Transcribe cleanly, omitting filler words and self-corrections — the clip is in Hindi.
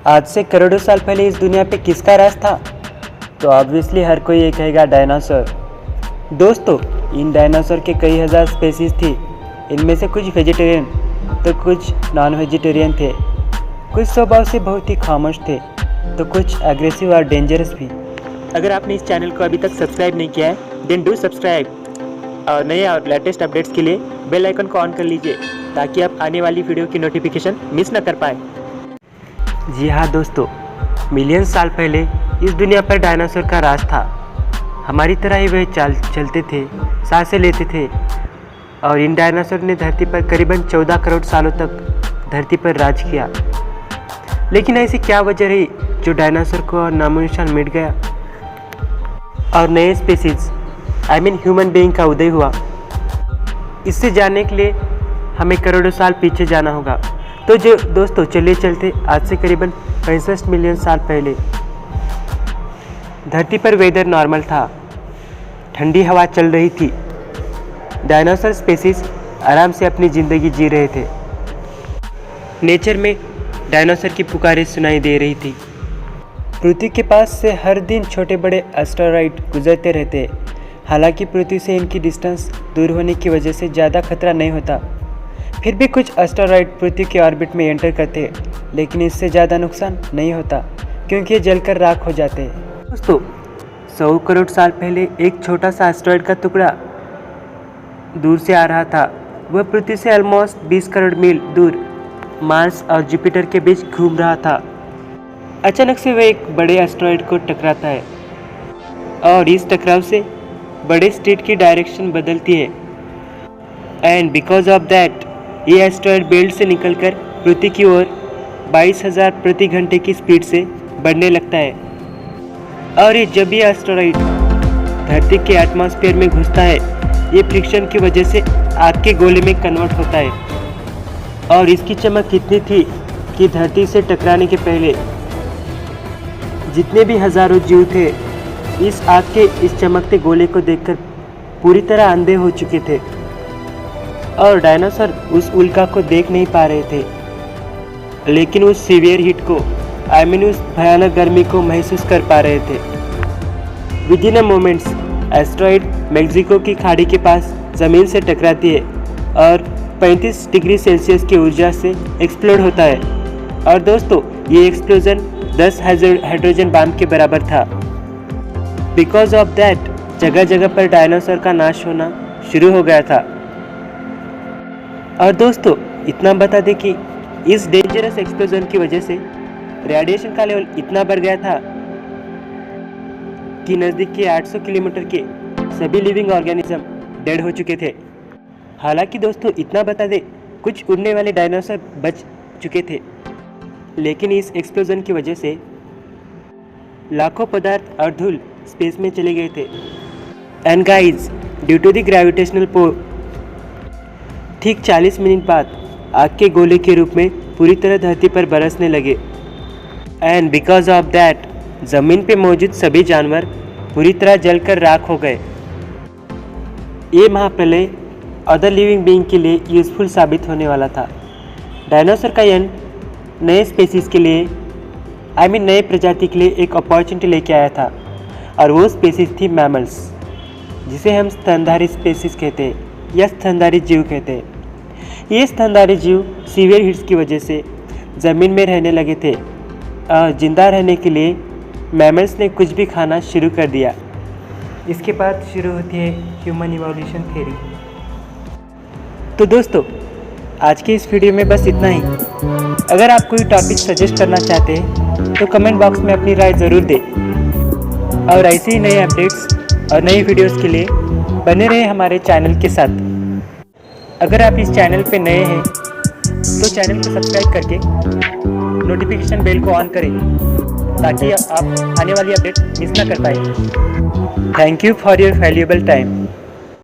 आज से करोड़ों साल पहले इस दुनिया पे किसका राज था? तो ऑब्वियसली हर कोई ये कहेगा डायनासोर। दोस्तों, इन डायनासोर के कई हज़ार स्पेसीज थी। इनमें से कुछ वेजिटेरियन तो कुछ नॉन वेजिटेरियन थे। कुछ स्वभाव से बहुत ही खामोश थे तो कुछ एग्रेसिव और डेंजरस भी। अगर आपने इस चैनल को अभी तक सब्सक्राइब नहीं किया है देन डू सब्सक्राइब और नए और लेटेस्ट अपडेट्स के लिए बेल आइकन को ऑन कर लीजिए ताकि आप आने वाली वीडियो की नोटिफिकेशन मिस न कर पाए। जी हाँ दोस्तों, मिलियन साल पहले इस दुनिया पर डायनासोर का राज था। हमारी तरह ही वह चलते थे, सांसें लेते थे और इन डायनासोर ने धरती पर करीबन 14 करोड़ सालों तक धरती पर राज किया। लेकिन ऐसी क्या वजह रही जो डायनासोर को नामो निशान मिट गया और नए स्पीसीज ह्यूमन बीइंग का उदय हुआ? इससे जानने के लिए हमें करोड़ों साल पीछे जाना होगा। तो जो दोस्तों चलिए चलते आज से करीबन 65 मिलियन साल पहले। धरती पर वेदर नॉर्मल था, ठंडी हवा चल रही थी। डायनासोर स्पीसीज आराम से अपनी ज़िंदगी जी रहे थे। नेचर में डायनासोर की पुकारें सुनाई दे रही थी। पृथ्वी के पास से हर दिन छोटे बड़े एस्टेरॉइड गुजरते रहते। हालांकि पृथ्वी से इनकी डिस्टेंस दूर होने की वजह से ज़्यादा खतरा नहीं होता। फिर भी कुछ एस्टेरॉइड पृथ्वी के ऑर्बिट में एंटर करते हैं, लेकिन इससे ज़्यादा नुकसान नहीं होता क्योंकि ये जलकर राख हो जाते हैं। दोस्तों, 100 करोड़ साल पहले एक छोटा सा एस्टेरॉइड का टुकड़ा दूर से आ रहा था। वह पृथ्वी से ऑलमोस्ट 20 करोड़ मील दूर मार्स और जुपिटर के बीच घूम रहा था। अचानक से वह एक बड़े एस्टेरॉइड को टकराता है और इस टकराव से बड़े स्टेट की डायरेक्शन बदलती है। एंड बिकॉज ऑफ दैट ये एस्टेरॉइड बेल्ट से निकलकर पृथ्वी की ओर 22,000 प्रति घंटे की स्पीड से बढ़ने लगता है। और जब ये एस्टेरॉइड धरती के एटमॉस्फेयर में घुसता है, ये फ्रिक्शन की वजह से आग के गोले में कन्वर्ट होता है। और इसकी चमक इतनी थी कि धरती से टकराने के पहले जितने भी हजारों जीव थे इस आग के इस चमकते गोले को देखकर पूरी तरह अंधे हो चुके थे और डायनासोर उस उल्का को देख नहीं पा रहे थे, लेकिन उस सीवियर हीट को उस भयानक गर्मी को महसूस कर पा रहे थे। With in a moments asteroid Mexico की खाड़ी के पास ज़मीन से टकराती है और 35 डिग्री सेल्सियस की ऊर्जा से एक्सप्लोड होता है। और दोस्तों, ये एक्सप्लोजन 10 हाइड्रोजन बम के बराबर था। बिकॉज ऑफ दैट जगह जगह पर डायनासोर का नाश होना शुरू हो गया था। और दोस्तों, इतना बता दें कि इस डेंजरस एक्सप्लोजन की वजह से रेडिएशन का लेवल इतना बढ़ गया था कि नज़दीक के 800 किलोमीटर के सभी लिविंग ऑर्गेनिज्म डेड हो चुके थे। हालांकि दोस्तों, इतना बता दें कुछ उड़ने वाले डायनासोर बच चुके थे, लेकिन इस एक्सप्लोजन की वजह से लाखों पदार्थ और धूल स्पेस में चले गए थे। And guys, due to the gravitational pull ठीक 40 मिनट बाद आग के गोले के रूप में पूरी तरह धरती पर बरसने लगे। एंड बिकॉज ऑफ दैट ज़मीन पे मौजूद सभी जानवर पूरी तरह जलकर राख हो गए। ये महाप्रलय अदर लिविंग बीइंग के लिए यूज़फुल साबित होने वाला था। डायनासोर का एंड नए स्पीसीज़ के लिए नए प्रजाति के लिए एक अपॉर्चुनिटी लेके आया था और वो स्पीसीज़ थी मैमल्स, जिसे हम स्तनधारी स्पीसीज़ कहते हैं या स्तनधारी जीव कहते हैं। ये स्तनधारी जीव सीवियर हीट्स की वजह से ज़मीन में रहने लगे थे और जिंदा रहने के लिए मैमल्स ने कुछ भी खाना शुरू कर दिया। इसके बाद शुरू होती है ह्यूमन इवोल्यूशन थ्योरी। तो दोस्तों, आज के इस वीडियो में बस इतना ही। अगर आप कोई टॉपिक सजेस्ट करना चाहते हैं तो कमेंट बॉक्स में अपनी राय ज़रूर दें और ऐसे ही नए अपडेट्स और नई वीडियोस के लिए बने रहे हमारे चैनल के साथ। अगर आप इस चैनल पे नए हैं तो चैनल को सब्सक्राइब करके नोटिफिकेशन बेल को ऑन करें ताकि आप आने वाली अपडेट मिस ना कर पाए। Thank you for your valuable time.